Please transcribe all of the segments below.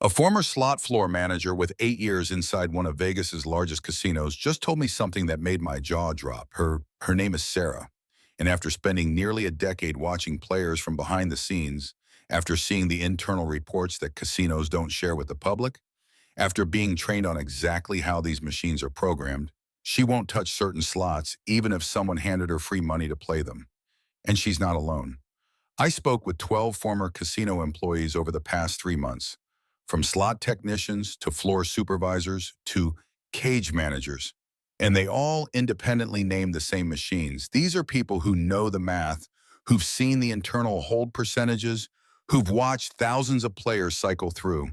A former slot floor manager with 8 years inside one of Vegas's largest casinos just told me something that made my jaw drop. Her name is Sarah. And after spending nearly a decade watching players from behind the scenes, after seeing the internal reports that casinos don't share with the public, after being trained on exactly how these machines are programmed, she won't touch certain slots even if someone handed her free money to play them. And she's not alone. I spoke with 12 former casino employees over the past 3 months, from slot technicians to floor supervisors to cage managers, and they all independently named the same machines. These are people who know the math, who've seen the internal hold percentages, who've watched thousands of players cycle through.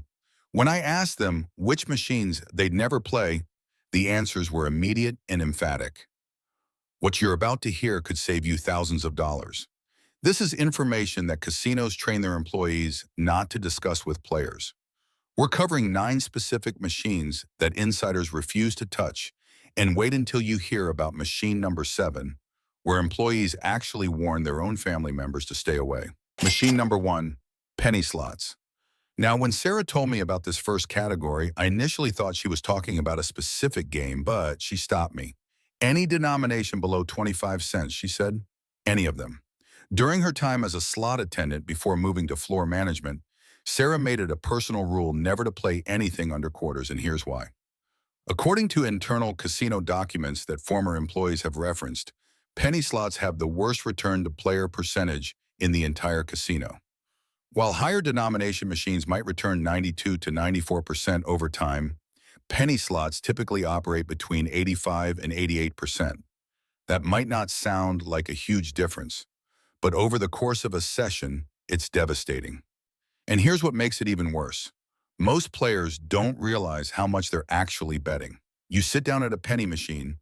When I asked them which machines they'd never play, the answers were immediate and emphatic. What you're about to hear could save you thousands of dollars. This is information that casinos train their employees not to discuss with players. We're covering 9 specific machines that insiders refuse to touch, and wait until you hear about machine number 7, where employees actually warn their own family members to stay away. Machine number 1, penny slots. Now, when Sarah told me about this first category, I initially thought she was talking about a specific game, but she stopped me. Any denomination below 25 cents, she said. Any of them. During her time as a slot attendant before moving to floor management, Sarah made it a personal rule never to play anything under quarters, and here's why. According to internal casino documents that former employees have referenced, penny slots have the worst return to player percentage in the entire casino. While higher denomination machines might return 92 to 94% over time, penny slots typically operate between 85 and 88%. That might not sound like a huge difference, but over the course of a session, it's devastating. And here's what makes it even worse. Most players don't realize how much they're actually betting. You sit down at a penny machine,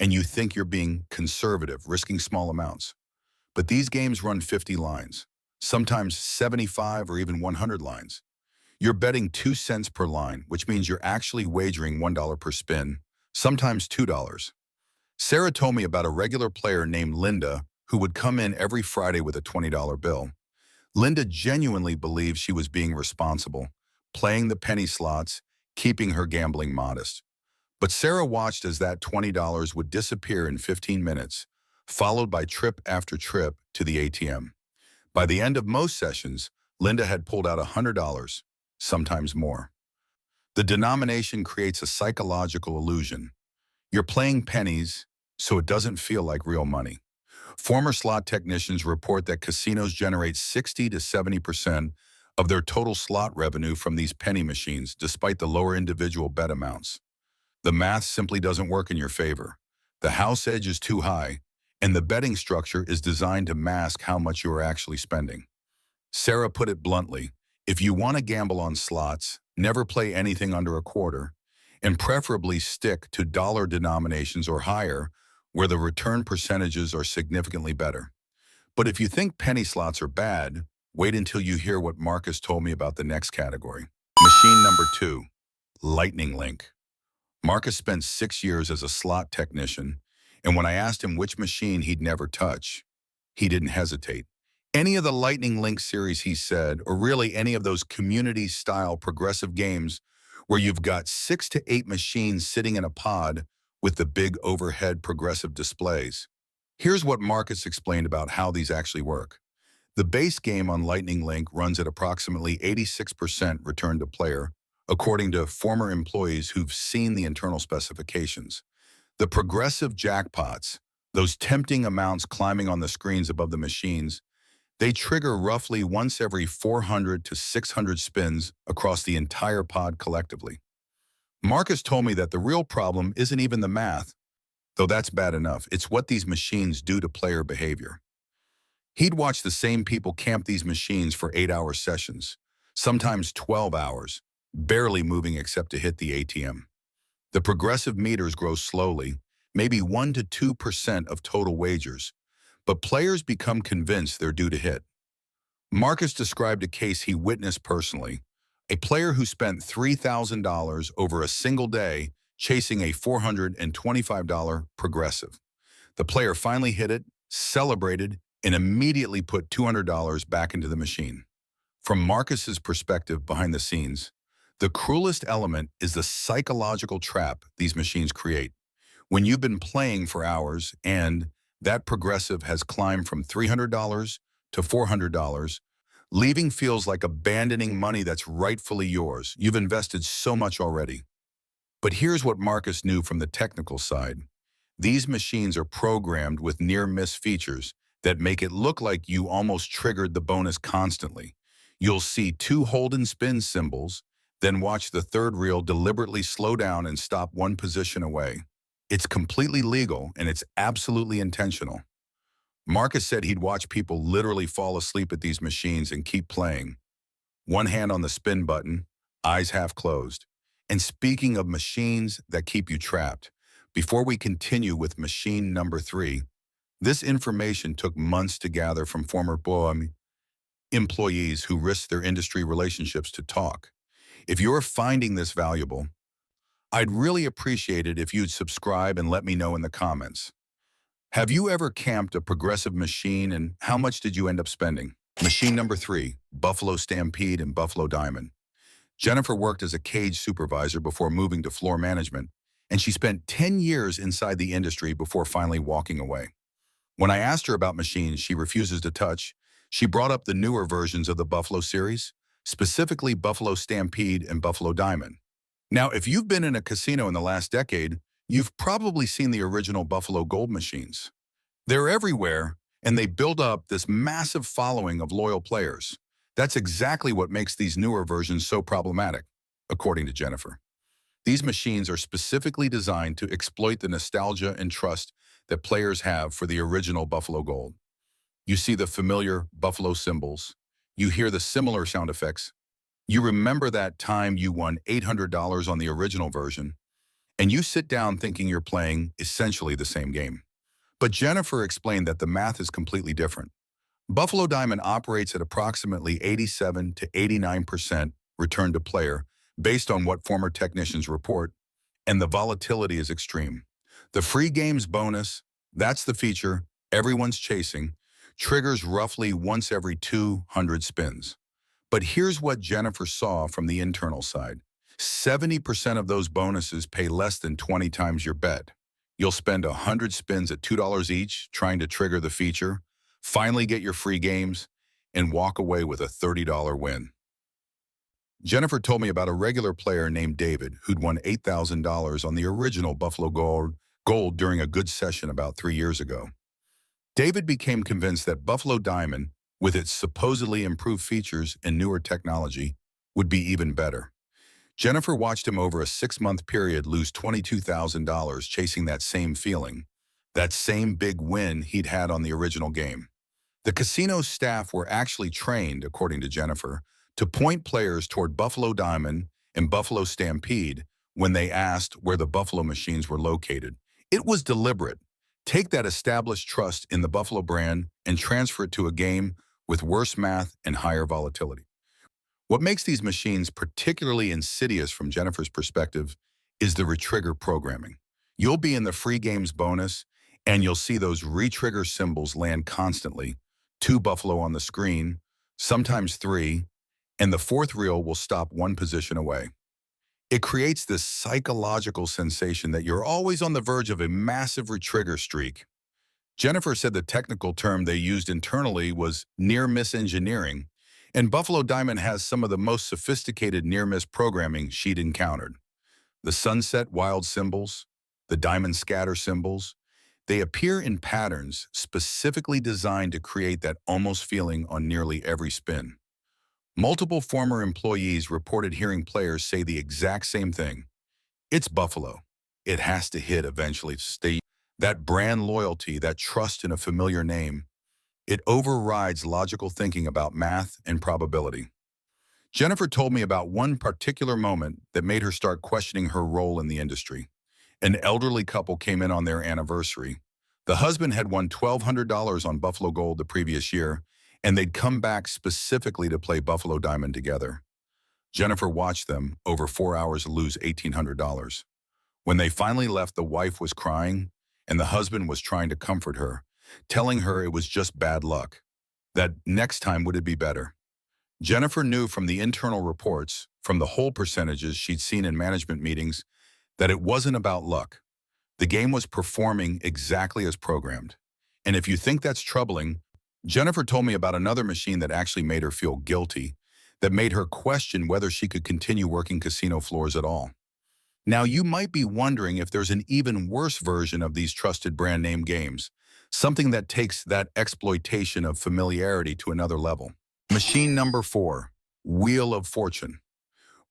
and you think you're being conservative, risking small amounts. But these games run 50 lines, sometimes 75 or even 100 lines. You're betting 2 cents per line, which means you're actually wagering $1 per spin, sometimes $2. Sarah told me about a regular player named Linda who would come in every Friday with a $20 bill. Linda genuinely believed she was being responsible, playing the penny slots, keeping her gambling modest. But Sarah watched as that $20 would disappear in 15 minutes, followed by trip after trip to the ATM. By the end of most sessions, Linda had pulled out $100, sometimes more. The denomination creates a psychological illusion. You're playing pennies, so it doesn't feel like real money. Former slot technicians report that casinos generate 60 to 70% of their total slot revenue from these penny machines, despite the lower individual bet amounts. The math simply doesn't work in your favor. The house edge is too high, and the betting structure is designed to mask how much you are actually spending. Sarah put it bluntly, if you want to gamble on slots, never play anything under a quarter, and preferably stick to dollar denominations or higher, where the return percentages are significantly better. But if you think penny slots are bad, wait until you hear what Marcus told me about the next category. Machine number 2, Lightning Link. Marcus spent 6 years as a slot technician, and when I asked him which machine he'd never touch, he didn't hesitate. Any of the Lightning Link series, he said, or really any of those community-style progressive games where you've got 6 to 8 machines sitting in a pod with the big overhead progressive displays. Here's what Marcus explained about how these actually work. The base game on Lightning Link runs at approximately 86% return to player, according to former employees who've seen the internal specifications. The progressive jackpots, those tempting amounts climbing on the screens above the machines, they trigger roughly once every 400 to 600 spins across the entire pod collectively. Marcus told me that the real problem isn't even the math, though that's bad enough. It's what these machines do to player behavior. He'd watch the same people camp these machines for 8-hour sessions, sometimes 12 hours, barely moving except to hit the ATM. The progressive meters grow slowly, maybe 1 to 2% of total wagers, but players become convinced they're due to hit. Marcus described a case he witnessed personally, a player who spent $3,000 over a single day chasing a $425 progressive. The player finally hit it, celebrated, and immediately put $200 back into the machine. From Marcus's perspective behind the scenes, The cruelest element is the psychological trap these machines create. When you've been playing for hours and that progressive has climbed from $300 to $400, leaving feels like abandoning money that's rightfully yours. You've invested so much already. But here's what Marcus knew from the technical side. These machines are programmed with near-miss features that make it look like you almost triggered the bonus constantly. You'll see two hold and spin symbols, then watch the third reel deliberately slow down and stop one position away. It's completely legal and it's absolutely intentional. Marcus said he'd watch people literally fall asleep at these machines and keep playing. One hand on the spin button, eyes half closed. And speaking of machines that keep you trapped, before we continue with machine number 3, this information took months to gather from former BOEM employees who risked their industry relationships to talk. If you're finding this valuable, I'd really appreciate it if you'd subscribe and let me know in the comments. Have you ever camped a progressive machine and how much did you end up spending? Machine number 3, Buffalo Stampede and Buffalo Diamond. Jennifer worked as a cage supervisor before moving to floor management, and she spent 10 years inside the industry before finally walking away. When I asked her about machines she refuses to touch, she brought up the newer versions of the Buffalo series, specifically Buffalo Stampede and Buffalo Diamond. Now, if you've been in a casino in the last decade, you've probably seen the original Buffalo Gold machines. They're everywhere, and they build up this massive following of loyal players. That's exactly what makes these newer versions so problematic, according to Jennifer. These machines are specifically designed to exploit the nostalgia and trust that players have for the original Buffalo Gold. You see the familiar Buffalo symbols. You hear the similar sound effects. You remember that time you won $800 on the original version, and you sit down thinking you're playing essentially the same game. But Jennifer explained that the math is completely different. Buffalo Diamond operates at approximately 87 to 89% return to player based on what former technicians report, and the volatility is extreme. The free games bonus, that's the feature everyone's chasing, triggers roughly once every 200 spins. But here's what Jennifer saw from the internal side. 70% of those bonuses pay less than 20 times your bet. You'll spend 100 spins at $2 each trying to trigger the feature, finally get your free games, and walk away with a $30 win. Jennifer told me about a regular player named David who'd won $8,000 on the original Buffalo Gold during a good session about 3 years ago. David became convinced that Buffalo Diamond, with its supposedly improved features and newer technology, would be even better. Jennifer watched him over a 6-month period lose $22,000 chasing that same feeling, that same big win he'd had on the original game. The casino staff were actually trained, according to Jennifer, to point players toward Buffalo Diamond and Buffalo Stampede when they asked where the Buffalo machines were located. It was deliberate. Take that established trust in the Buffalo brand and transfer it to a game with worse math and higher volatility. What makes these machines particularly insidious from Jennifer's perspective is the retrigger programming. You'll be in the free games bonus, and you'll see those retrigger symbols land constantly, 2 Buffalo on the screen, sometimes 3, and the 4th reel will stop 1 position away. It creates this psychological sensation that you're always on the verge of a massive retrigger streak. Jennifer said the technical term they used internally was near-miss engineering, and Buffalo Diamond has some of the most sophisticated near-miss programming she'd encountered. The sunset wild symbols, the diamond scatter symbols, they appear in patterns specifically designed to create that almost feeling on nearly every spin. Multiple former employees reported hearing players say the exact same thing. It's Buffalo. It has to hit eventually to stay. That brand loyalty, that trust in a familiar name, it overrides logical thinking about math and probability. Jennifer told me about one particular moment that made her start questioning her role in the industry. An elderly couple came in on their anniversary. The husband had won $1,200 on Buffalo Gold the previous year, and they'd come back specifically to play Buffalo Diamond together. Jennifer watched them, over 4 hours, lose $1,800. When they finally left, the wife was crying, and the husband was trying to comfort her, telling her it was just bad luck, that next time would it be better. Jennifer knew from the internal reports, from the whole percentages she'd seen in management meetings, that it wasn't about luck. The game was performing exactly as programmed. And if you think that's troubling, Jennifer told me about another machine that actually made her feel guilty, that made her question whether she could continue working casino floors at all. Now, you might be wondering if there's an even worse version of these trusted brand name games, something that takes that exploitation of familiarity to another level. Machine number 4, Wheel of Fortune.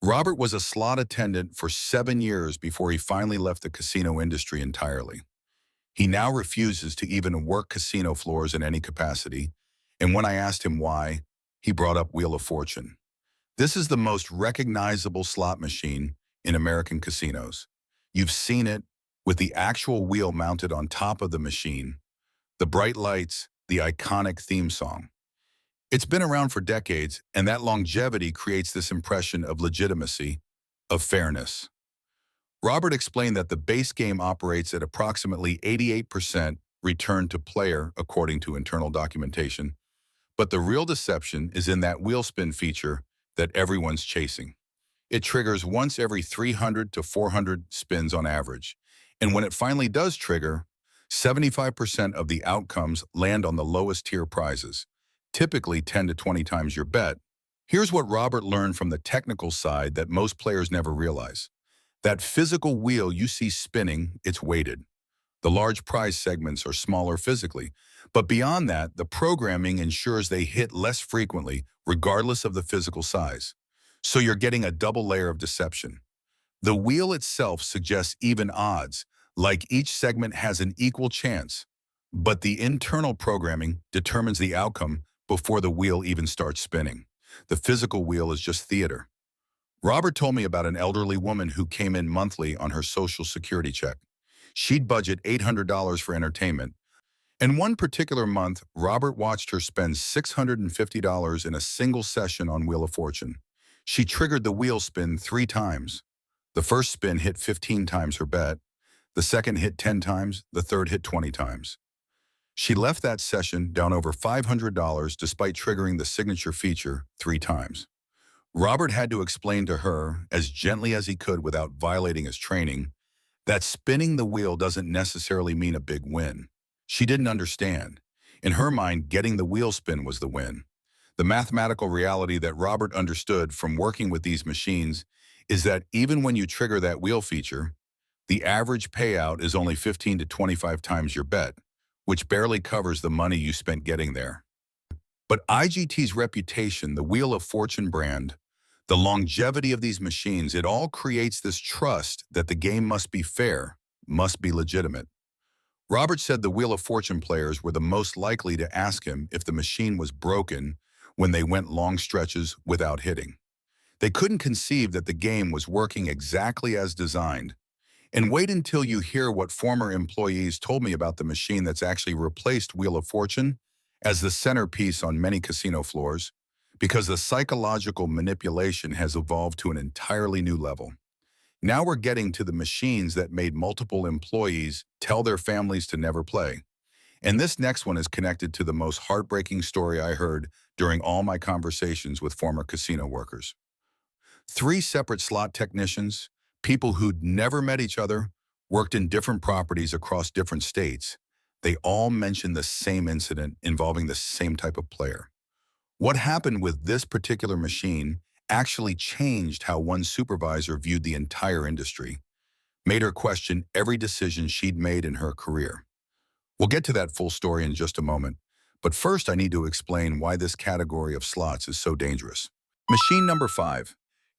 Robert was a slot attendant for 7 years before he finally left the casino industry entirely. He now refuses to even work casino floors in any capacity, and when I asked him why, he brought up Wheel of Fortune. This is the most recognizable slot machine in American casinos. You've seen it with the actual wheel mounted on top of the machine, the bright lights, the iconic theme song. It's been around for decades, and that longevity creates this impression of legitimacy, of fairness. Robert explained that the base game operates at approximately 88% return to player according to internal documentation, but the real deception is in that wheel spin feature that everyone's chasing. It triggers once every 300 to 400 spins on average, and when it finally does trigger, 75% of the outcomes land on the lowest tier prizes, typically 10 to 20 times your bet. Here's what Robert learned from the technical side that most players never realize. That physical wheel you see spinning, it's weighted. The large prize segments are smaller physically, but beyond that, the programming ensures they hit less frequently, regardless of the physical size. So you're getting a double layer of deception. The wheel itself suggests even odds, like each segment has an equal chance, but the internal programming determines the outcome before the wheel even starts spinning. The physical wheel is just theater. Robert told me about an elderly woman who came in monthly on her Social Security check. She'd budget $800 for entertainment. And one particular month, Robert watched her spend $650 in a single session on Wheel of Fortune. She triggered the wheel spin 3 times. The first spin hit 15 times her bet. The second hit 10 times. The third hit 20 times. She left that session down over $500 despite triggering the signature feature 3 times. Robert had to explain to her, as gently as he could without violating his training, that spinning the wheel doesn't necessarily mean a big win. She didn't understand. In her mind, getting the wheel spin was the win. The mathematical reality that Robert understood from working with these machines is that even when you trigger that wheel feature, the average payout is only 15 to 25 times your bet, which barely covers the money you spent getting there. But IGT's reputation, the Wheel of Fortune brand, the longevity of these machines, it all creates this trust that the game must be fair, must be legitimate. Robert said the Wheel of Fortune players were the most likely to ask him if the machine was broken when they went long stretches without hitting. They couldn't conceive that the game was working exactly as designed. And wait until you hear what former employees told me about the machine that's actually replaced Wheel of Fortune as the centerpiece on many casino floors, because the psychological manipulation has evolved to an entirely new level. Now we're getting to the machines that made multiple employees tell their families to never play. And this next one is connected to the most heartbreaking story I heard during all my conversations with former casino workers. 3 separate slot technicians, people who'd never met each other, worked in different properties across different states. They all mentioned the same incident involving the same type of player. What happened with this particular machine actually changed how one supervisor viewed the entire industry, made her question every decision she'd made in her career. We'll get to that full story in just a moment, but first I need to explain why this category of slots is so dangerous. Machine number 5,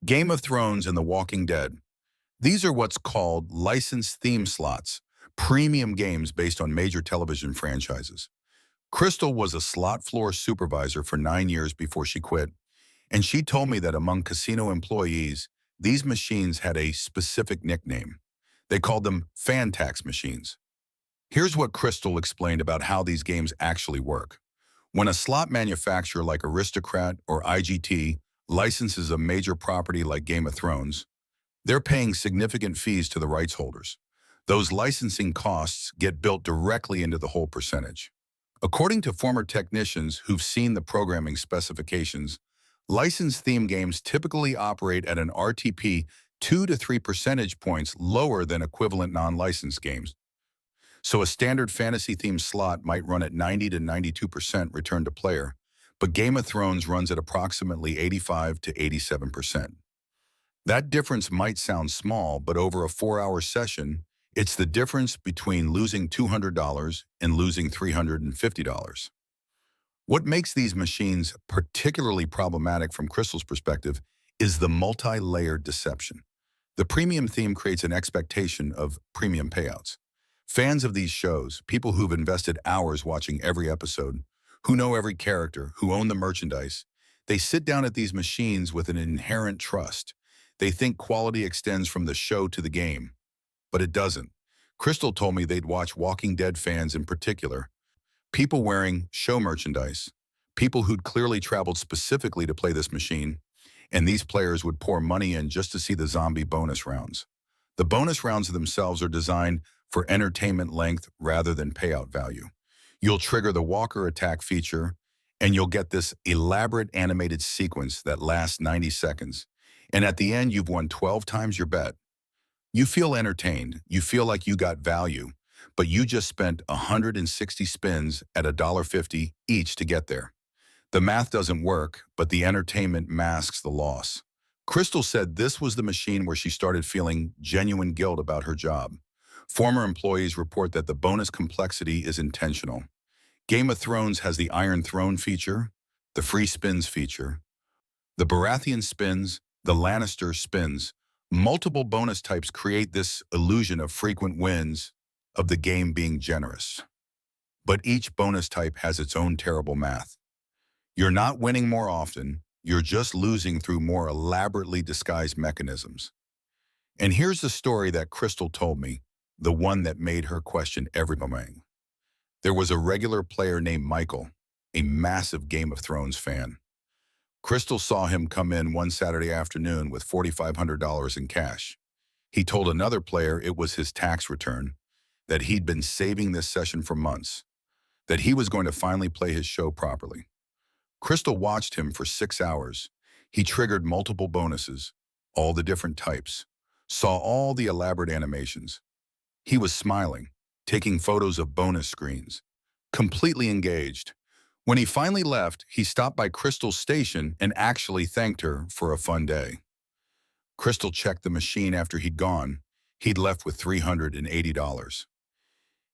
Game of Thrones and The Walking Dead. These are what's called licensed theme slots, premium games based on major television franchises. Crystal was a slot floor supervisor for 9 years before she quit, and she told me that among casino employees, these machines had a specific nickname. They called them fan tax machines. Here's what Crystal explained about how these games actually work. When a slot manufacturer like Aristocrat or IGT licenses a major property like Game of Thrones, they're paying significant fees to the rights holders. Those licensing costs get built directly into the whole percentage. According to former technicians who've seen the programming specifications, Licensed theme games typically operate at an RTP 2 to 3 percentage points lower than equivalent non-licensed games. So a standard fantasy-themed slot might run at 90 to 92% return to player, but Game of Thrones runs at approximately 85 to 87%. That difference might sound small, but over a 4-hour session, it's the difference between losing $200 and losing $350. What makes these machines particularly problematic from Crystal's perspective is the multi-layered deception. The premium theme creates an expectation of premium payouts. Fans of these shows, people who've invested hours watching every episode, who know every character, who own the merchandise, they sit down at these machines with an inherent trust. They think quality extends from the show to the game, but it doesn't. Crystal told me they'd watch Walking Dead fans in particular, people wearing show merchandise, people who'd clearly traveled specifically to play this machine, and these players would pour money in just to see the zombie bonus rounds. The bonus rounds themselves are designed for entertainment length rather than payout value. You'll trigger the walker attack feature, and you'll get this elaborate animated sequence that lasts 90 seconds. And at the end, you've won 12 times your bet. You feel entertained, you feel like you got value, but you just spent 160 spins at $1.50 each to get there. The math doesn't work, but the entertainment masks the loss. Crystal said this was the machine where she started feeling genuine guilt about her job. Former employees report that the bonus complexity is intentional. Game of Thrones has the Iron Throne feature, the free spins feature, the Baratheon spins, the Lannister spins. Multiple bonus types create this illusion of frequent wins, of the game being generous. But each bonus type has its own terrible math. You're not winning more often, you're just losing through more elaborately disguised mechanisms. And here's the story that Crystal told me, the one that made her question every moment. There was a regular player named Michael, a massive Game of Thrones fan. Crystal saw him come in one Saturday afternoon with $4,500 in cash. He told another player it was his tax return, that he'd been saving this session for months, that he was going to finally play his show properly. Crystal watched him for 6 hours. He triggered multiple bonuses, all the different types, saw all the elaborate animations. He was smiling, taking photos of bonus screens, completely engaged. When he finally left, he stopped by Crystal's station and actually thanked her for a fun day. Crystal checked the machine after he'd gone. He'd left with $380.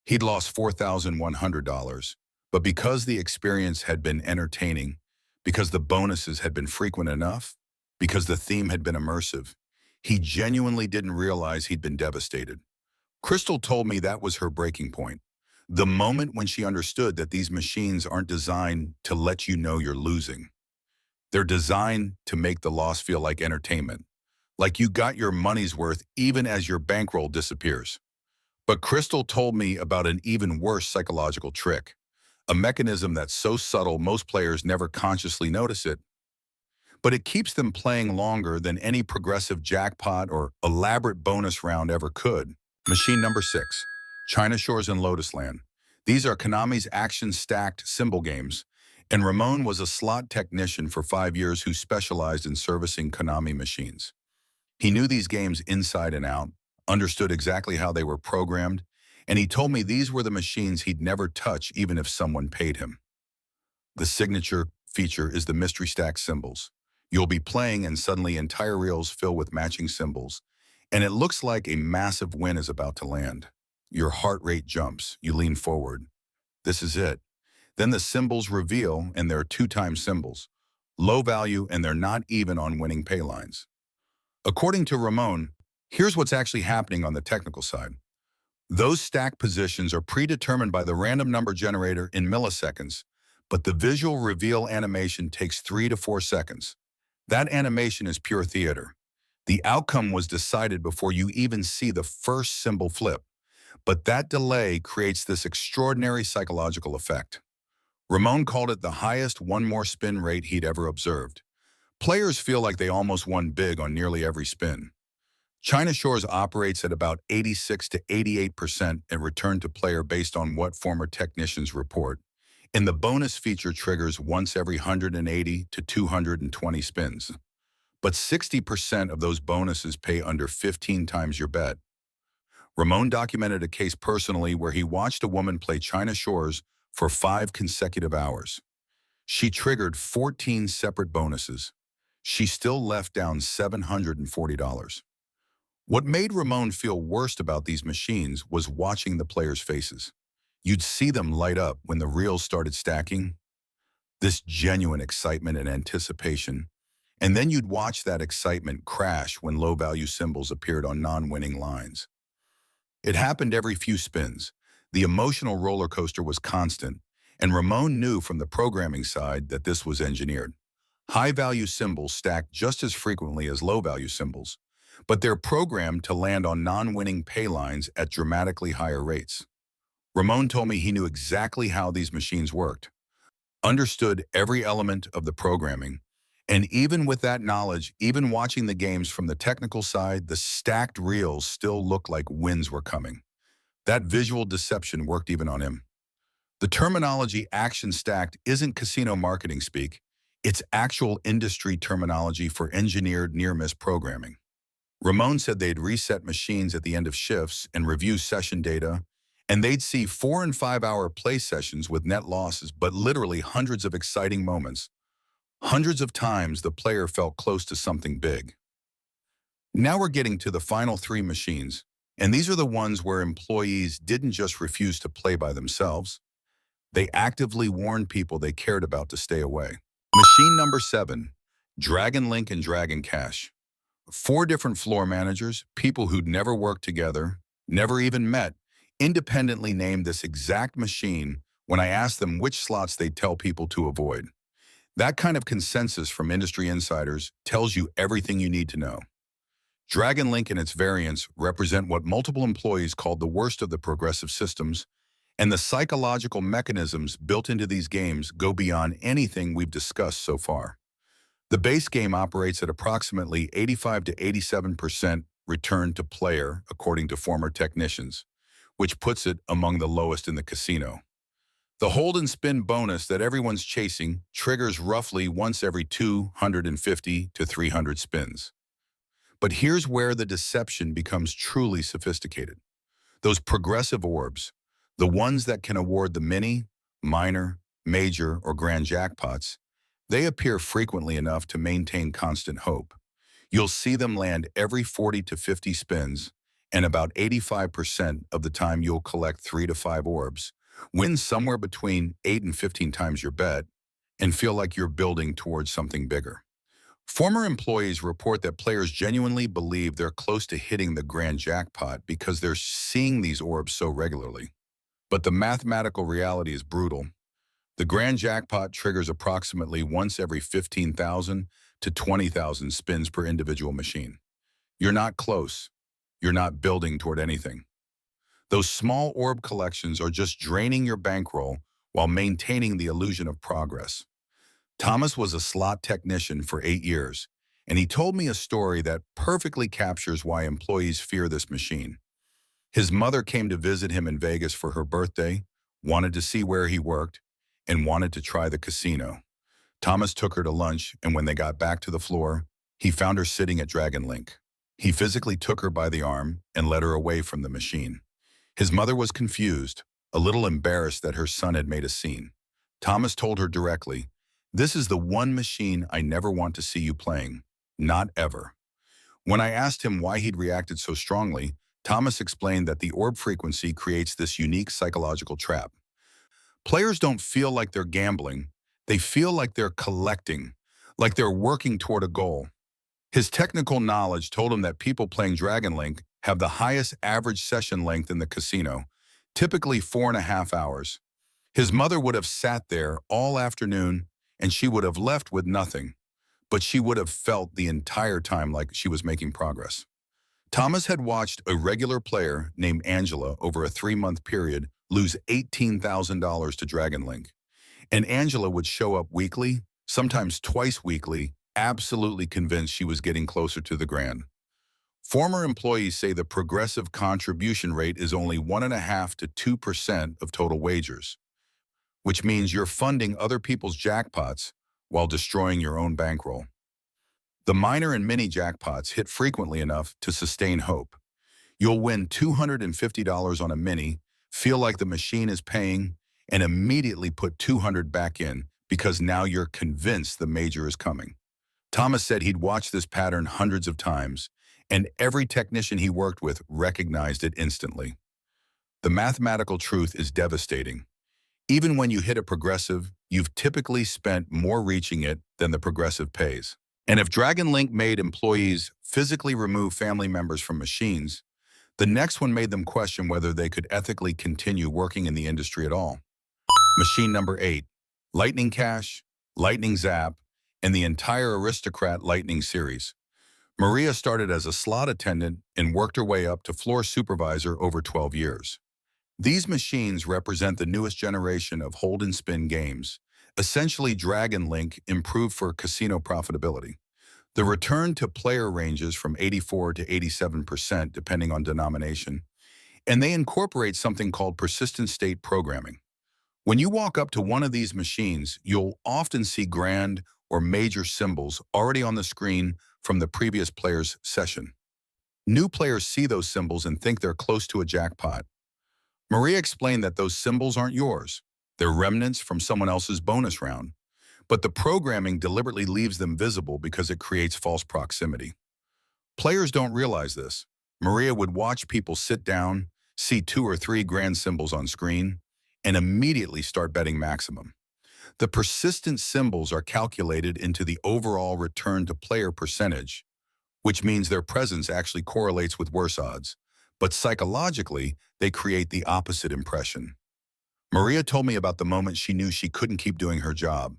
He'd lost $4,100, but because the experience had been entertaining, because the bonuses had been frequent enough, because the theme had been immersive, he genuinely didn't realize he'd been devastated. Crystal told me that was her breaking point. The moment when she understood that these machines aren't designed to let you know you're losing. They're designed to make the loss feel like entertainment, like you got your money's worth even as your bankroll disappears. But Crystal told me about an even worse psychological trick, a mechanism that's so subtle most players never consciously notice it, but it keeps them playing longer than any progressive jackpot or elaborate bonus round ever could. Machine number 6, China Shores and Lotus Land. These are Konami's action-stacked symbol games, and Ramon was a slot technician for 5 years who specialized in servicing Konami machines. He knew these games inside and out, understood exactly how they were programmed, and he told me these were the machines he'd never touch even if someone paid him. The signature feature is the mystery stack symbols. You'll be playing and suddenly entire reels fill with matching symbols, and it looks like a massive win is about to land. Your heart rate jumps, you lean forward. This is it. Then the symbols reveal, and they're 2-time symbols. Low value, and they're not even on winning pay lines. According to Ramon, here's what's actually happening on the technical side. Those stack positions are predetermined by the random number generator in milliseconds, but the visual reveal animation takes 3 to 4 seconds. That animation is pure theater. The outcome was decided before you even see the first symbol flip, but that delay creates this extraordinary psychological effect. Ramon called it the highest one more spin rate he'd ever observed. Players feel like they almost won big on nearly every spin. China Shores operates at about 86 to 88% in return to player based on what former technicians report. And the bonus feature triggers once every 180 to 220 spins. But 60% of those bonuses pay under 15 times your bet. Ramon documented a case personally where he watched a woman play China Shores for 5 consecutive hours. She triggered 14 separate bonuses. She still left down $740. What made Ramon feel worst about these machines was watching the players' faces. You'd see them light up when the reels started stacking, this genuine excitement and anticipation, and then you'd watch that excitement crash when low-value symbols appeared on non-winning lines. It happened every few spins. The emotional roller coaster was constant, and Ramon knew from the programming side that this was engineered. High-value symbols stack just as frequently as low-value symbols, but they're programmed to land on non-winning pay lines at dramatically higher rates. Ramon told me he knew exactly how these machines worked, understood every element of the programming, and even with that knowledge, even watching the games from the technical side, the stacked reels still looked like wins were coming. That visual deception worked even on him. The terminology action stacked isn't casino marketing speak, it's actual industry terminology for engineered near-miss programming. Ramon said they'd reset machines at the end of shifts and review session data, and they'd see 4 and 5 hour play sessions with net losses, but literally hundreds of exciting moments. Hundreds of times the player felt close to something big. Now we're getting to the final 3 machines, and these are the ones where employees didn't just refuse to play by themselves. They actively warned people they cared about to stay away. Machine number 7, Dragon Link and Dragon Cash. 4 different floor managers, people who'd never worked together, never even met, independently named this exact machine when I asked them which slots they'd tell people to avoid. That kind of consensus from industry insiders tells you everything you need to know. Dragon Link and its variants represent what multiple employees called the worst of the progressive systems, and the psychological mechanisms built into these games go beyond anything we've discussed so far. The base game operates at approximately 85 to 87% return to player, according to former technicians, which puts it among the lowest in the casino. The hold and spin bonus that everyone's chasing triggers roughly once every 250 to 300 spins. But here's where the deception becomes truly sophisticated. Those progressive orbs, the ones that can award the mini, minor, major, or grand jackpots, they appear frequently enough to maintain constant hope. You'll see them land every 40 to 50 spins, and about 85% of the time you'll collect 3 to 5 orbs, win somewhere between 8 and 15 times your bet, and feel like you're building towards something bigger. Former employees report that players genuinely believe they're close to hitting the grand jackpot because they're seeing these orbs so regularly. But the mathematical reality is brutal. The grand jackpot triggers approximately once every 15,000 to 20,000 spins per individual machine. You're not close. You're not building toward anything. Those small orb collections are just draining your bankroll while maintaining the illusion of progress. Thomas was a slot technician for 8 years, and he told me a story that perfectly captures why employees fear this machine. His mother came to visit him in Vegas for her birthday, wanted to see where he worked, and wanted to try the casino. Thomas took her to lunch, and when they got back to the floor, he found her sitting at Dragon Link. He physically took her by the arm and led her away from the machine. His mother was confused, a little embarrassed that her son had made a scene. Thomas told her directly, "This is the one machine I never want to see you playing. Not ever." When I asked him why he'd reacted so strongly, Thomas explained that the orb frequency creates this unique psychological trap. Players don't feel like they're gambling. They feel like they're collecting, like they're working toward a goal. His technical knowledge told him that people playing Dragon Link have the highest average session length in the casino, typically 4.5 hours. His mother would have sat there all afternoon, and she would have left with nothing, but she would have felt the entire time like she was making progress. Thomas had watched a regular player named Angela over a 3-month period lose $18,000 to Dragon Link. And Angela would show up weekly, sometimes twice weekly, absolutely convinced she was getting closer to the grand. Former employees say the progressive contribution rate is only 1.5 to 2% of total wagers. which means you're funding other people's jackpots while destroying your own bankroll. The minor and mini jackpots hit frequently enough to sustain hope. You'll win $250 on a mini, feel like the machine is paying, and immediately put 200 back in because now you're convinced the major is coming. Thomas said he'd watched this pattern hundreds of times, and every technician he worked with recognized it instantly. The mathematical truth is devastating. Even when you hit a progressive, you've typically spent more reaching it than the progressive pays. And if Dragon Link made employees physically remove family members from machines, the next one made them question whether they could ethically continue working in the industry at all. Machine number 8, Lightning Cash, Lightning Zap, and the entire Aristocrat Lightning series. Maria started as a slot attendant and worked her way up to floor supervisor over 12 years. These machines represent the newest generation of hold and spin games, essentially Dragon Link improved for casino profitability. The return to player ranges from 84 to 87% depending on denomination, and they incorporate something called persistent state programming. When you walk up to one of these machines, you'll often see grand or major symbols already on the screen from the previous player's session. New players see those symbols and think they're close to a jackpot. Maria explained that those symbols aren't yours. They're remnants from someone else's bonus round. But the programming deliberately leaves them visible because it creates false proximity. Players don't realize this. Maria would watch people sit down, see 2 or 3 grand symbols on screen, and immediately start betting maximum. The persistent symbols are calculated into the overall return to player percentage, which means their presence actually correlates with worse odds. But psychologically, they create the opposite impression. Maria told me about the moment she knew she couldn't keep doing her job.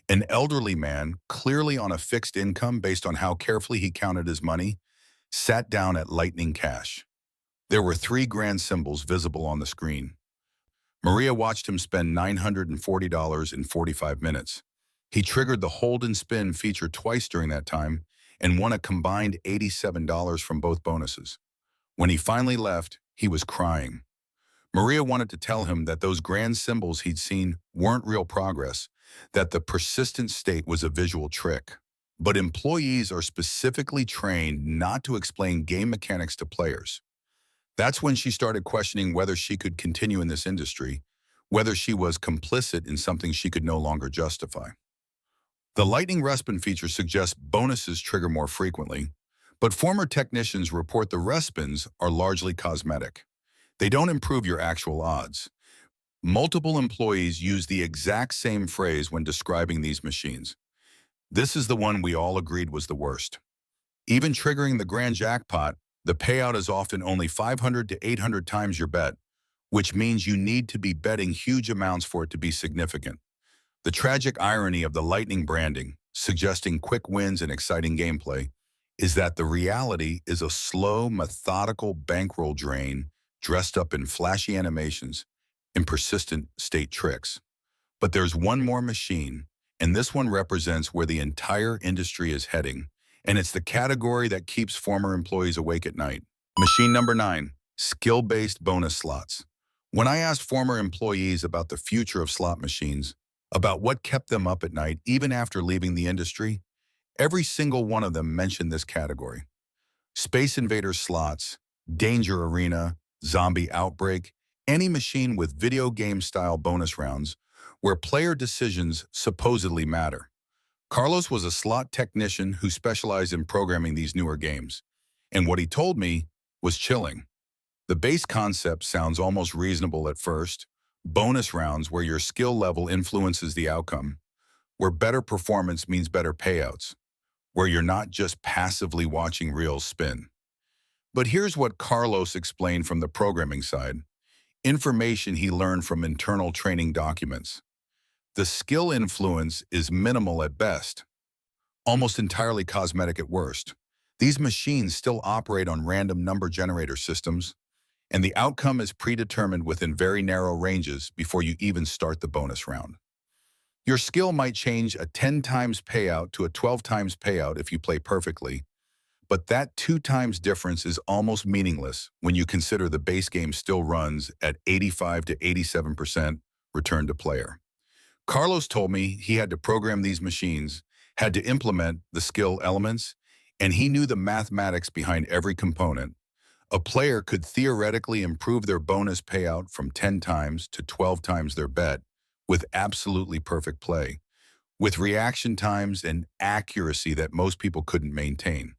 An elderly man, clearly on a fixed income based on how carefully he counted his money, sat down at Lightning Cash. There were 3 grand symbols visible on the screen. Maria watched him spend $940 in 45 minutes. He triggered the hold and spin feature twice during that time and won a combined $87 from both bonuses. When he finally left, he was crying. Maria wanted to tell him that those grand symbols he'd seen weren't real progress, that the persistent state was a visual trick. But employees are specifically trained not to explain game mechanics to players. That's when she started questioning whether she could continue in this industry, whether she was complicit in something she could no longer justify. The Lightning Respin feature suggests bonuses trigger more frequently, but former technicians report the respins are largely cosmetic. They don't improve your actual odds. Multiple employees use the exact same phrase when describing these machines. This is the one we all agreed was the worst. Even triggering the grand jackpot, the payout is often only 500 to 800 times your bet, which means you need to be betting huge amounts for it to be significant. The tragic irony of the Lightning branding, suggesting quick wins and exciting gameplay, is that the reality is a slow, methodical bankroll drain dressed up in flashy animations and persistent state tricks. But there's one more machine, and this one represents where the entire industry is heading, and it's the category that keeps former employees awake at night. Machine number 9, skill-based bonus slots. When I asked former employees about the future of slot machines, about what kept them up at night even after leaving the industry, every single one of them mentioned this category. Space Invader slots, Danger Arena, Zombie Outbreak, any machine with video game-style bonus rounds where player decisions supposedly matter. Carlos was a slot technician who specialized in programming these newer games, and what he told me was chilling. The base concept sounds almost reasonable at first. Bonus rounds where your skill level influences the outcome, where better performance means better payouts, where you're not just passively watching reels spin. But here's what Carlos explained from the programming side, information he learned from internal training documents. The skill influence is minimal at best, almost entirely cosmetic at worst. These machines still operate on random number generator systems, and the outcome is predetermined within very narrow ranges before you even start the bonus round. Your skill might change a 10 times payout to a 12 times payout if you play perfectly, but that 2 times difference is almost meaningless when you consider the base game still runs at 85 to 87% return to player. Carlos told me he had to program these machines, had to implement the skill elements, and he knew the mathematics behind every component. A player could theoretically improve their bonus payout from 10 times to 12 times their bet with absolutely perfect play, with reaction times and accuracy that most people couldn't maintain.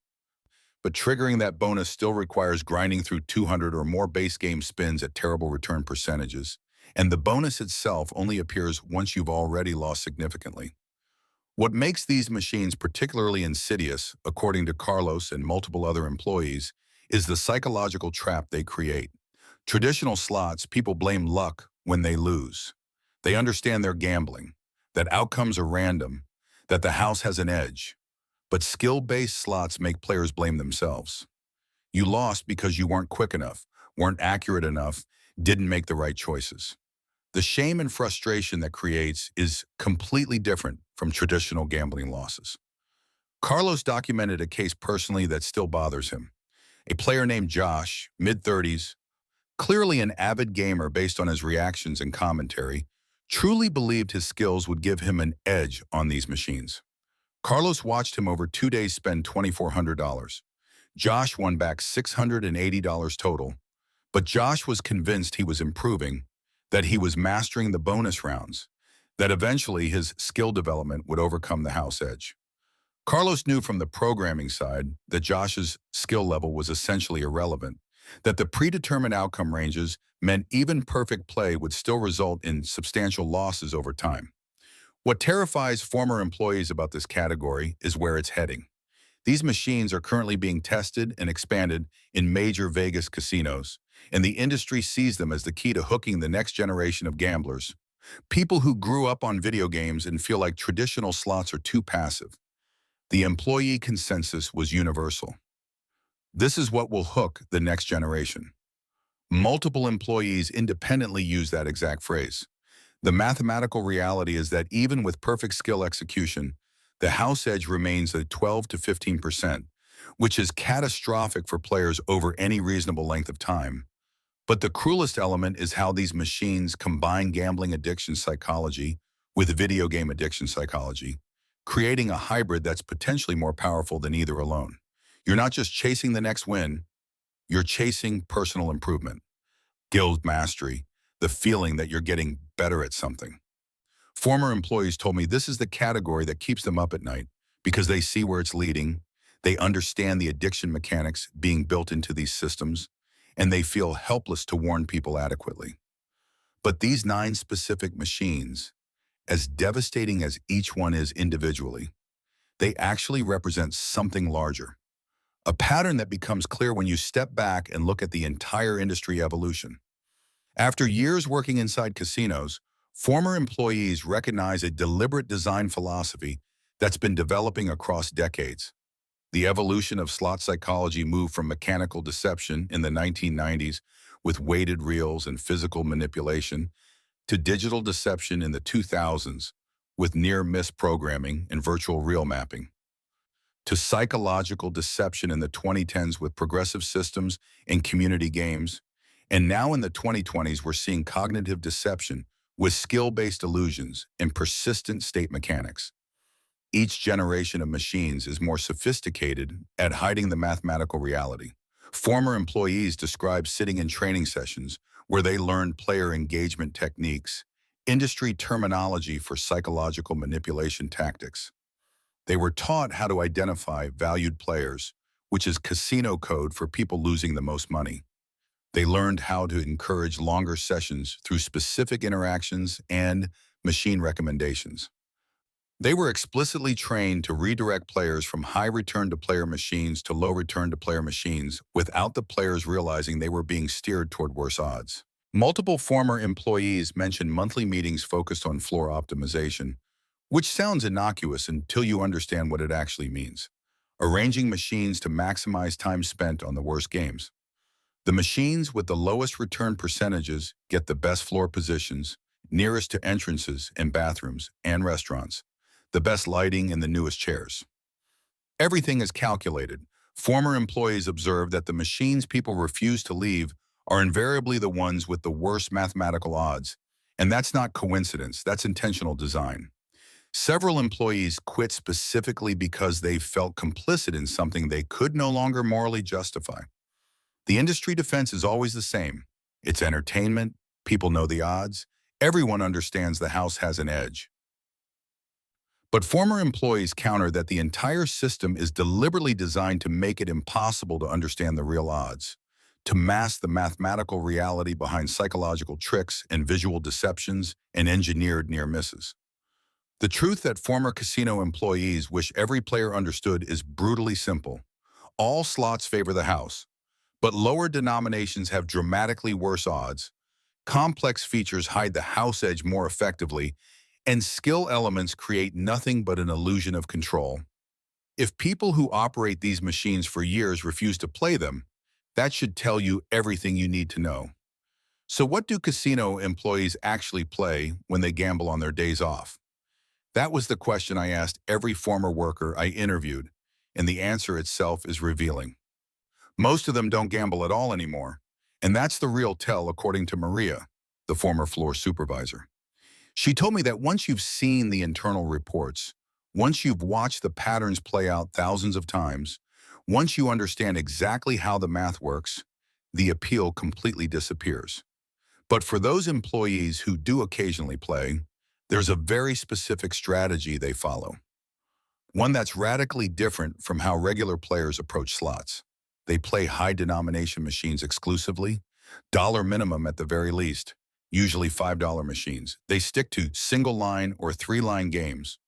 But triggering that bonus still requires grinding through 200 or more base game spins at terrible return percentages, and the bonus itself only appears once you've already lost significantly. What makes these machines particularly insidious, according to Carlos and multiple other employees, is the psychological trap they create. Traditional slots, people blame luck when they lose. They understand they're gambling, that outcomes are random, that the house has an edge. But skill-based slots make players blame themselves. You lost because you weren't quick enough, weren't accurate enough, didn't make the right choices. The shame and frustration that creates is completely different from traditional gambling losses. Carlos documented a case personally that still bothers him. A player named Josh, mid-30s, clearly an avid gamer based on his reactions and commentary, truly believed his skills would give him an edge on these machines. Carlos watched him over 2 days spend $2,400. Josh won back $680 total, but Josh was convinced he was improving, that he was mastering the bonus rounds, that eventually his skill development would overcome the house edge. Carlos knew from the programming side that Josh's skill level was essentially irrelevant, that the predetermined outcome ranges meant even perfect play would still result in substantial losses over time. What terrifies former employees about this category is where it's heading. These machines are currently being tested and expanded in major Vegas casinos, and the industry sees them as the key to hooking the next generation of gamblers. People who grew up on video games and feel like traditional slots are too passive. The employee consensus was universal. This is what will hook the next generation. Multiple employees independently use that exact phrase. The mathematical reality is that even with perfect skill execution, the house edge remains at 12 to 15%, which is catastrophic for players over any reasonable length of time. But the cruelest element is how these machines combine gambling addiction psychology with video game addiction psychology, creating a hybrid that's potentially more powerful than either alone. You're not just chasing the next win, you're chasing personal improvement, guild mastery, the feeling that you're getting better at something. Former employees told me this is the category that keeps them up at night because they see where it's leading, they understand the addiction mechanics being built into these systems, and they feel helpless to warn people adequately. But these 9 specific machines, as devastating as each one is individually, they actually represent something larger, a pattern that becomes clear when you step back and look at the entire industry evolution. After years working inside casinos, former employees recognize a deliberate design philosophy that's been developing across decades. The evolution of slot psychology moved from mechanical deception in the 1990s with weighted reels and physical manipulation to digital deception in the 2000s with near-miss programming and virtual reel mapping, to psychological deception in the 2010s with progressive systems and community games. And now in the 2020s, we're seeing cognitive deception with skill-based illusions and persistent state mechanics. Each generation of machines is more sophisticated at hiding the mathematical reality. Former employees describe sitting in training sessions where they learned player engagement techniques, industry terminology for psychological manipulation tactics. They were taught how to identify valued players, which is casino code for people losing the most money. They learned how to encourage longer sessions through specific interactions and machine recommendations. They were explicitly trained to redirect players from high return-to-player machines to low return-to-player machines without the players realizing they were being steered toward worse odds. Multiple former employees mentioned monthly meetings focused on floor optimization, which sounds innocuous until you understand what it actually means. Arranging machines to maximize time spent on the worst games. The machines with the lowest return percentages get the best floor positions, nearest to entrances and bathrooms and restaurants, the best lighting and the newest chairs. Everything is calculated. Former employees observe that the machines people refuse to leave are invariably the ones with the worst mathematical odds, And that's not coincidence, that's intentional design. Several employees quit specifically because they felt complicit in something they could no longer morally justify. The industry defense is always the same. It's entertainment, people know the odds, everyone understands the house has an edge. But former employees counter that the entire system is deliberately designed to make it impossible to understand the real odds, to mask the mathematical reality behind psychological tricks and visual deceptions and engineered near misses. The truth that former casino employees wish every player understood is brutally simple. All slots favor the house, but lower denominations have dramatically worse odds. Complex features hide the house edge more effectively, and skill elements create nothing but an illusion of control. If people who operate these machines for years refuse to play them, that should tell you everything you need to know. So what do casino employees actually play when they gamble on their days off? That was the question I asked every former worker I interviewed, and the answer itself is revealing. Most of them don't gamble at all anymore, and that's the real tell according to Maria, the former floor supervisor. She told me that once you've seen the internal reports, once you've watched the patterns play out thousands of times, once you understand exactly how the math works, the appeal completely disappears. But for those employees who do occasionally play, there's a very specific strategy they follow. One that's radically different from how regular players approach slots. They play high-denomination machines exclusively, dollar minimum at the very least, usually $5 machines. They stick to single-line or three-line games,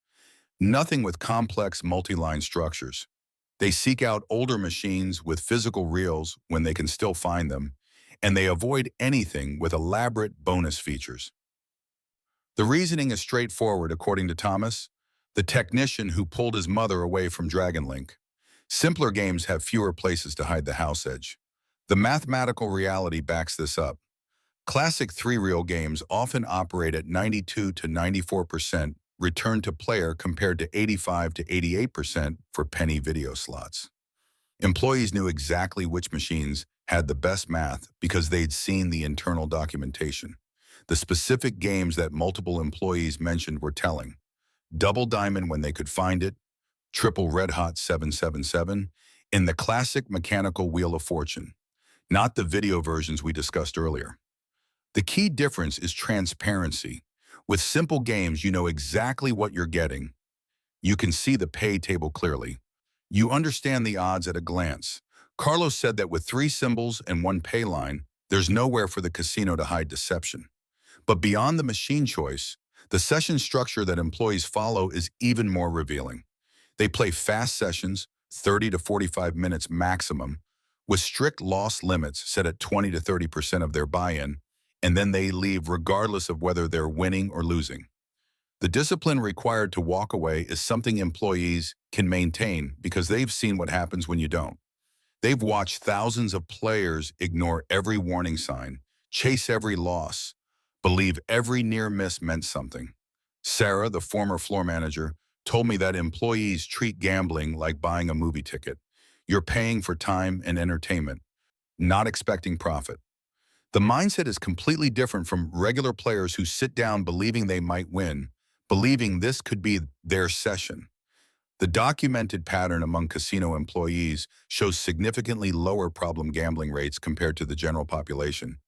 nothing with complex multi-line structures. They seek out older machines with physical reels when they can still find them, and they avoid anything with elaborate bonus features. The reasoning is straightforward, according to Thomas, the technician who pulled his mother away from Dragon Link. Simpler games have fewer places to hide the house edge. The mathematical reality backs this up. Classic three-reel games often operate at 92 to 94% return to player compared to 85 to 88% for penny video slots. Employees knew exactly which machines had the best math because they'd seen the internal documentation. The specific games that multiple employees mentioned were telling. Double Diamond when they could find it, Triple Red Hot 777, and the classic mechanical Wheel of Fortune, not the video versions we discussed earlier. The key difference is transparency. With simple games, you know exactly what you're getting. You can see the pay table clearly. You understand the odds at a glance. Carlos said that with 3 symbols and 1 pay line, there's nowhere for the casino to hide deception. But beyond the machine choice, the session structure that employees follow is even more revealing. They play fast sessions, 30 to 45 minutes maximum, with strict loss limits set at 20 to 30% of their buy-in, and then they leave regardless of whether they're winning or losing. The discipline required to walk away is something employees can maintain because they've seen what happens when you don't. They've watched thousands of players ignore every warning sign, chase every loss, believe every near miss meant something. Sarah, the former floor manager, told me that employees treat gambling like buying a movie ticket. You're paying for time and entertainment, not expecting profit. The mindset is completely different from regular players who sit down believing they might win, believing this could be their session. The documented pattern among casino employees shows significantly lower problem gambling rates compared to the general population.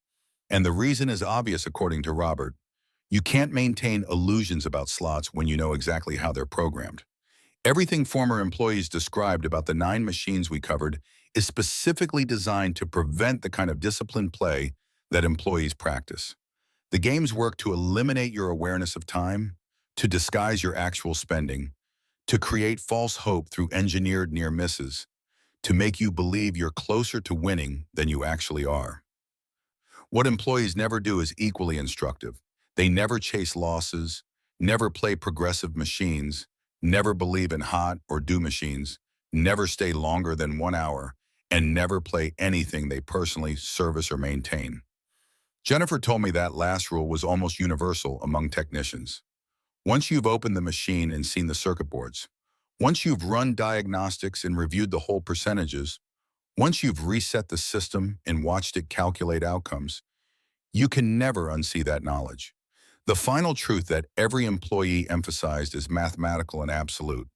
And the reason is obvious according to Robert. You can't maintain illusions about slots when you know exactly how they're programmed. Everything former employees described about the 9 machines we covered is specifically designed to prevent the kind of disciplined play that employees practice. The games work to eliminate your awareness of time, to disguise your actual spending, to create false hope through engineered near misses, to make you believe you're closer to winning than you actually are. What employees never do is equally instructive. They never chase losses, never play progressive machines, never believe in hot or do machines, never stay longer than 1 hour, and never play anything they personally service or maintain. Jennifer told me that last rule was almost universal among technicians. Once you've opened the machine and seen the circuit boards, once you've run diagnostics and reviewed the whole percentages, once you've reset the system and watched it calculate outcomes, you can never unsee that knowledge. The final truth that every employee emphasized is mathematical and absolute.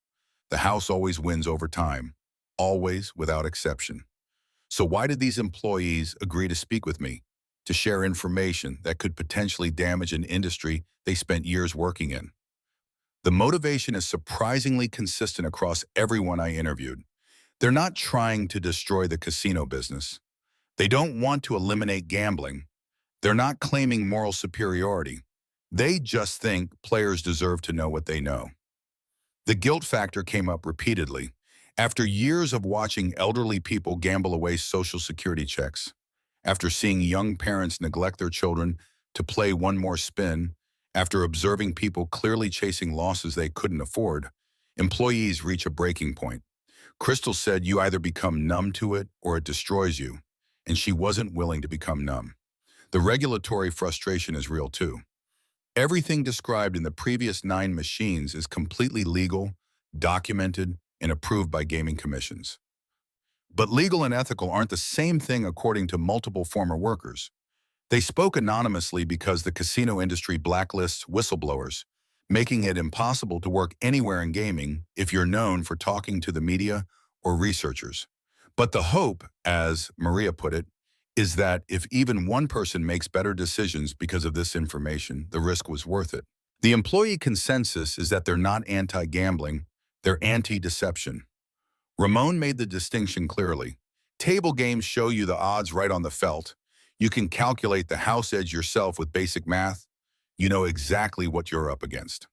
The house always wins over time, always without exception. So why did these employees agree to speak with me? To share information that could potentially damage an industry they spent years working in. The motivation is surprisingly consistent across everyone I interviewed. They're not trying to destroy the casino business. They don't want to eliminate gambling. They're not claiming moral superiority. They just think players deserve to know what they know. The guilt factor came up repeatedly. After years of watching elderly people gamble away Social Security checks, after seeing young parents neglect their children to play one more spin, after observing people clearly chasing losses they couldn't afford, employees reach a breaking point. Crystal said you either become numb to it or it destroys you, and she wasn't willing to become numb. The regulatory frustration is real too. Everything described in the previous 9 machines is completely legal, documented, and approved by gaming commissions. But legal and ethical aren't the same thing according to multiple former workers. They spoke anonymously because the casino industry blacklists whistleblowers, making it impossible to work anywhere in gaming if you're known for talking to the media or researchers. But the hope, as Maria put it, is that if even one person makes better decisions because of this information, the risk was worth it. The employee consensus is that they're not anti-gambling, they're anti-deception. Ramon made the distinction clearly. Table games show you the odds right on the felt. You can calculate the house edge yourself with basic math. You know exactly what you're up against.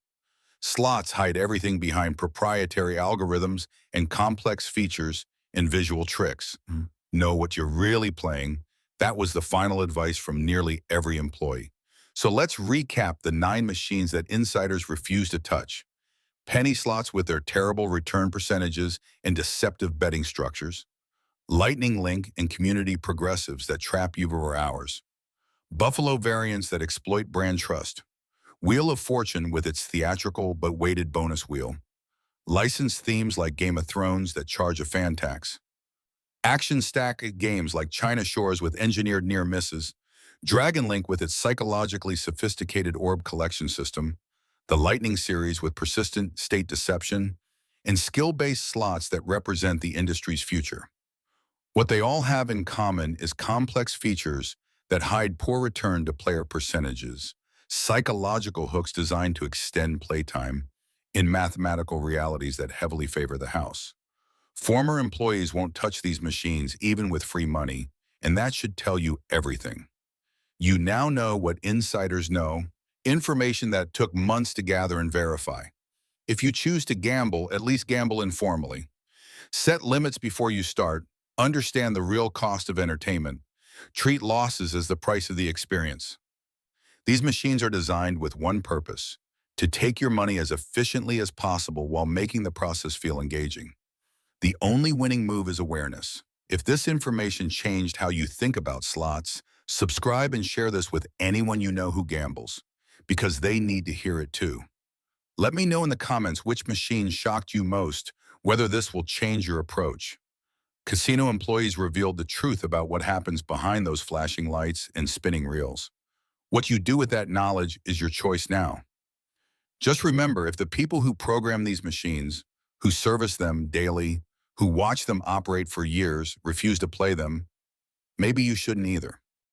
Slots hide everything behind proprietary algorithms and complex features and visual tricks. Know what you're really playing. That was the final advice from nearly every employee. So let's recap the 9 machines that insiders refuse to touch. Penny slots with their terrible return percentages and deceptive betting structures. Lightning Link and community progressives that trap you for hours. Buffalo variants that exploit brand trust. Wheel of Fortune with its theatrical but weighted bonus wheel. Licensed themes like Game of Thrones that charge a fan tax. Action-stacked games like China Shores with engineered near misses. Dragon Link with its psychologically sophisticated orb collection system. The Lightning series with persistent state deception. And skill-based slots that represent the industry's future. What they all have in common is complex features that hide poor return to player percentages, psychological hooks designed to extend playtime, and mathematical realities that heavily favor the house. Former employees won't touch these machines even with free money, and that should tell you everything. You now know what insiders know, information that took months to gather and verify. If you choose to gamble, at least gamble informally. Set limits before you start. Understand the real cost of entertainment. Treat losses as the price of the experience. These machines are designed with one purpose: to take your money as efficiently as possible while making the process feel engaging. The only winning move is awareness. If this information changed how you think about slots, subscribe and share this with anyone you know who gambles, because they need to hear it too. Let me know in the comments which machine shocked you most, whether this will change your approach. Casino employees revealed the truth about what happens behind those flashing lights and spinning reels. What you do with that knowledge is your choice now. Just remember, if the people who program these machines, who service them daily, who watch them operate for years, refuse to play them, maybe you shouldn't either.